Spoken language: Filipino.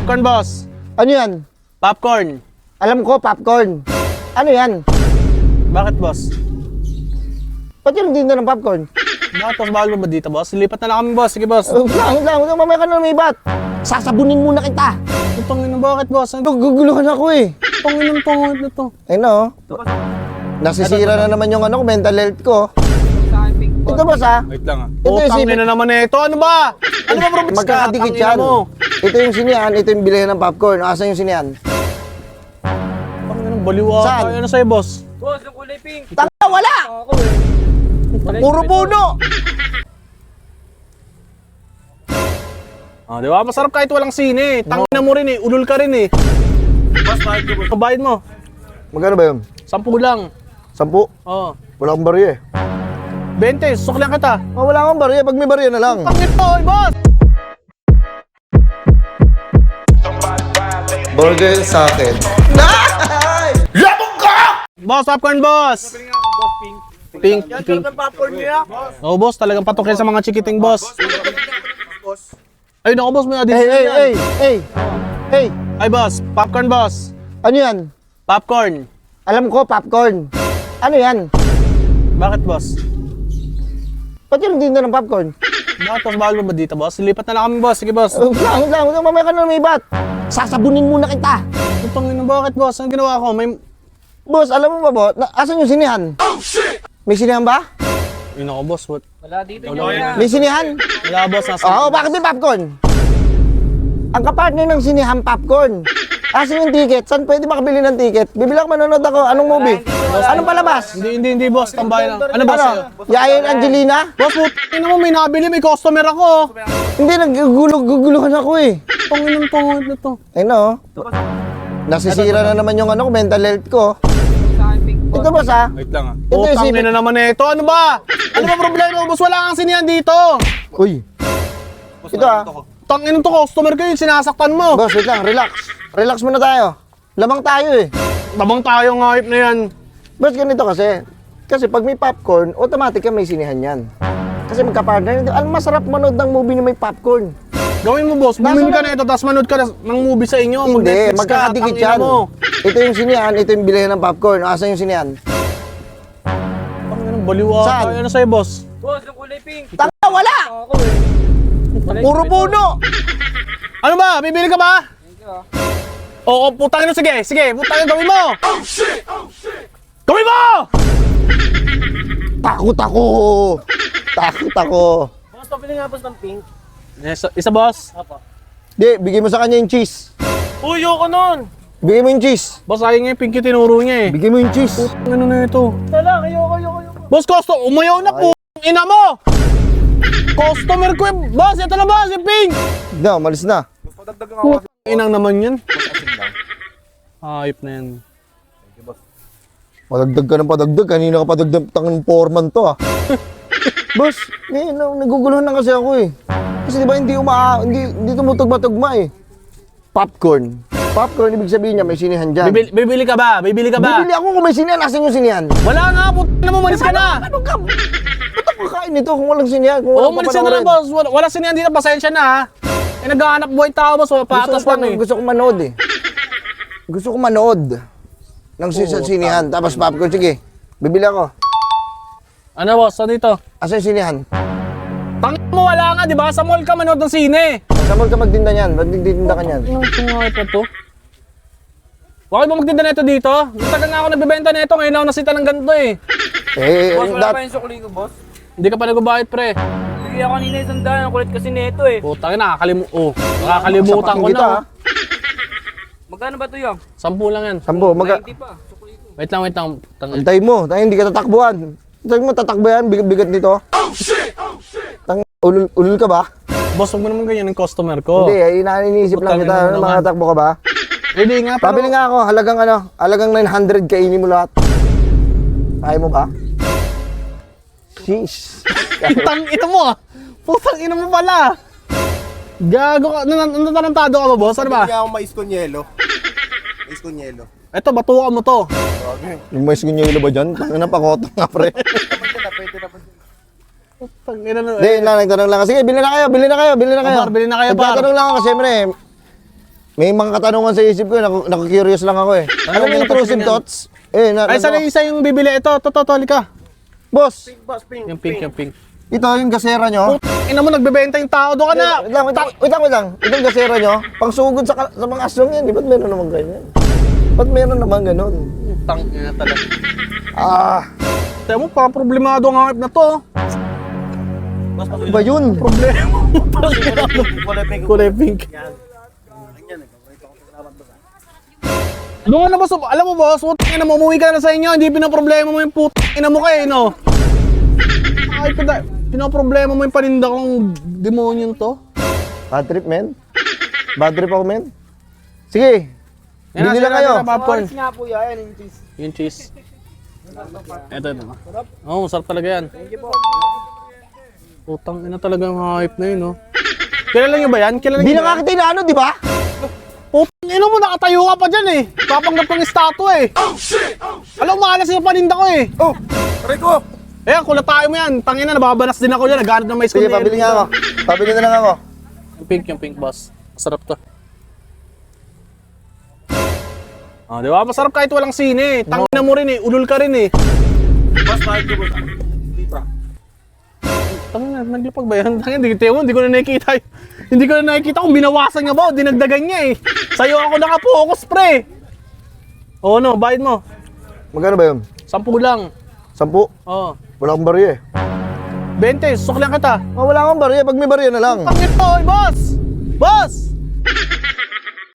Popcorn, boss. Ano yan? Popcorn. Alam ko, popcorn. Ano yan? Bakit, boss? Ba't yung tinda ng popcorn? Bakit, boss? Bawal mo ba dito, boss? Lipat na lang kami, boss. Sige, boss. Huwag lang, mamaya ka na lumibat. Sasabunin muna kita. Itong ina, bakit, boss? Guguluhan ako eh. Itong inang pangit na to. Ayun na oh. Nasisira na naman yung ano, mental health ko. Ito boss ha? Wait lang, Ito yung Utang sipit. ina naman eh. Ito, ano ba? Ano ba, promise ka? Magkakadikit Tangina yan. mo. Ito yung sinihan, ito yung bilihan ng popcorn. Asan yung sinihan? Tangina ng baliwa. Saan? Ano sa'yo, boss? Boss, yung kulay pink. Tanga, wala! Ako eh. Puro puno! Ah, di ba? Masarap kahit walang sine. Tangina mo rin eh. Ulol ka rin eh. Boss, bayad ko, boss. Bayad mo. Magkano ba yun? 10 lang. 10? Oo. Wala akong barya eh. 20, susuklan kita. Oh, wala akong barya. Pag may barya na lang. Tangin mo, boss! Burger sa akin. Boss, popcorn, boss! Boss, pink. Pink, pink. Popcorn niya. Oh, boss, talagang patok yan sa mga chikiting, boss. Ay, naku, boss, may addition Hey, hey, yan. hey, hey. Hey, Ay, boss, popcorn, boss. ano yan? Popcorn. Alam ko, popcorn. Ano yan? Bakit, boss? Ba't yung tinda ng popcorn? Bakit, boss? Bawal mo ba dito, boss? Lipat na lang kami, boss. Sige, boss. Huwag lang, mamaya ka na lumibat. Sasabunin muna kita. Utang ina, bakit, boss? Ang ginawa ko? May... Boss, alam mo ba, boss? Asan yung sinihan? Oh, shit! May sinihan ba? Yun ako, boss. What? Wala dito Wala niya. May sinihan? Wala, boss. Nasa... Oo, bakit may popcorn? Ang kapartner ng sinihan, popcorn. Asan yung ticket? Saan pwede makabili ng ticket? Bibili ako, manonood ako. Anong movie? Anong palabas? Hindi, boss. Tambay lang. Ano, boss? Ano? Yaya and Angelina? Boss, putang ina mo, may nabili. May customer ako. Hindi, naguguluhan ako eh. Tangin ng pangit na to. Ayun na oh. Nasisira na naman yung ano, mental health ko. Sa akin, pink. Ito boss ha? Wait lang, ah. Ito yung Utang sipit. ina naman eh. Ito, ano ba? Ano ba problema, boss? Wala kang sinihan dito. Uy. Ito ha? Tangin to, customer ko yun. Sinasaktan mo. Boss, wait lang, relax. Relax muna tayo. Lamang tayo eh. Tabang tayo ng hype na yan. Boss, ganito kasi. Kasi pag may popcorn, automatic ka may sinihan yan. Kasi magka-partner, ang masarap manood ng movie na may popcorn. Gawin mo, boss. Bumili ka na ito, tapos manood ka ng movie sa inyo. Hindi, Mag-Netflix ka, magkakadikit tangina yan. mo. Ito yung sinihan, ito yung bilihan ng popcorn. Asan yung sinihan? Tangina ng baliwa. Saan? Ano sa'yo, boss? Boss, yung kulay pink. Tanga, wala! Ako eh. Puro puno! Ano ba? Bibili ka ba? Thank you ah. Oo, putangin mo. Sige, sige. Putangin, gawin mo. Oh, shit! Oh, shit! Gawin mo! Takot ako! Takot ako! Boss, pabili nga boss ng pink. Isa, boss. Apo. Di, bigay mo sa kanya yung cheese. Uy, yoko nun. Bigay mo yung cheese. Boss, ayaw nga yung pink yung tinuro niya eh. Bigay mo yung cheese. Ano na ito? Tala, ayoko. Boss, umayaw na po. Ina mo! Customer ko eh. Boss, ito na boss, yung pink! Hindi, umalis na. Inang naman yan. Hype na yan. Padagdag ka ng padagdag. Kanina ka padagdag tangin foreman to ah. Boss, naguguluhan na kasi ako eh. Kasi di ba hindi tumutugma-tugma eh. Popcorn. Popcorn, ibig sabihin niya may sinihan dyan. Bibili ka ba? Bibili ka ba? Bibili ako kung may sinihan. Asan yung sinihan? Wala nga, puto na mo, malis ka na! Ano ka? Ba't ako kakain nito kung walang sinihan? Kung Oo, walang malis ka na lang, boss. Wala sinihan dito, pasensya na ha. Eh, naghahanap buhay tao, boss. Patas lang eh. Gusto ko manood eh. Gusto ko manood ng sinihan. Tapos popcorn, sige. Bibili ako. Ano, boss? Ano dito? Asan yung sinihan? Tangin mo, wala nga, di ba? Sa mall ka manood ng sine. Sa mall ka magtinda niyan. Ba't nagtitinda ka niyan? Anong tungahay pa to? Bakit mo magtinda na ito dito? Tagal nga ako nagbebenta na ito. Ngayon ako nasita ng ganito eh. Boss, wala pa yung sukli ko, boss. Hindi ka pa nagbabayad, pre. Bigyan ako kanina isang daan. Ang kulit kasi nito eh. Putang ina, nakakalimutan ko kita, na. ah. Magkano ba ito yung? 10 lang yan. Sambo, 90 pa. Sukli ko. Wait lang. antay mo. Tayo hindi ka tatakbuhan. Antay mo, tatakbo yan. Bigat nito. Oh shit! Oh shit! Ulul ka ba? Boss, huwag mo naman ganyan ng customer ko. Hindi, iniisip lang Putang kita. ina mo Mga naman. takbo ka ba? Hindi nga, pero... Pabili nga ako. Halagang 900 kainin mo lahat. Kaya mo ba? Sheesh. Ito mo ah. Putang ina mo pala. Gago ka. Natarantado ka ba, boss? Ano ba? Hindi ako mais con yelo. Mais con yelo. Eto, batukan mo to. Yung mais ganyan ba dyan? Tangina pakota nga pre. Putang ina na. Hindi, nagtanong lang. Sige, bili na kayo. Amar, bili na kayo, par. Nagtatanong lang ako kasi, siyempre, May mga katanungan sa isip ko, naku-curious lang ako eh. Alam mo yung intrusive thoughts? Ay, sana isa yung bibili. Ito, halika. Boss, Yung pink. ito yung gasera nyo. Ina mo, nagbebenta yung tao. Doon ka na. Wait lang. Ito yung gasera nyo, pang sugod sa mga aswang yan. Di ba't meron naman ganyan? Ba't meron naman ganun? Tang ina talaga. Ah, Tayo mo, parang problemado ang hype na to. ano ba yun? Problema. Kulay pink. Doon na boss, alam mo boss, putang ina mo, umuwi ka na sa inyo, hindi pinaproblema mo yung putang ina mo kayo, no? Ay, pinaproblema mo yung paninda kong demonyon to. Bad trip, men? Bad trip ako, men? Sige, bili lang kayo. Popcorn. Nga po yan, yung cheese. Yung cheese. Ito. Oo, masarap talaga yan. Putang ina talaga ang hype na yun, no? Kilala nyo ba yan? Hindi na nga kita inaano, di ba? Putang ina mo, nakatayo ka pa dyan eh. Papanggap ng estatwa eh. Alam, maalas yung paninda ko eh. Oh! Aray ko! Ayan, kulatayo mo yan. Tangina, nababanas din ako dyan. Nagalit ng mais ko. Sige, pabili nga ako. Pabili na lang ako. Yung pink boss. Masarap to. Ah, di ba? Masarap kahit walang sine. Tangina mo rin eh. Ulul ka rin eh. Boss, bakit ko boss? Dito. Tangina, naglapag ba yan? Tangina, hindi ko na nakikita. Hindi ko na nakikita kung binawasan niya ba o dinagdagan niya eh. Sa'yo ako nakapokus, pre. Oo, no, bayad mo. Magkano ba yun? 10 lang. 10? Oo. Wala akong barya eh. 20, susuklan kita. Wala akong barya. Pag may barya na lang. Pangit po, boss! Boss!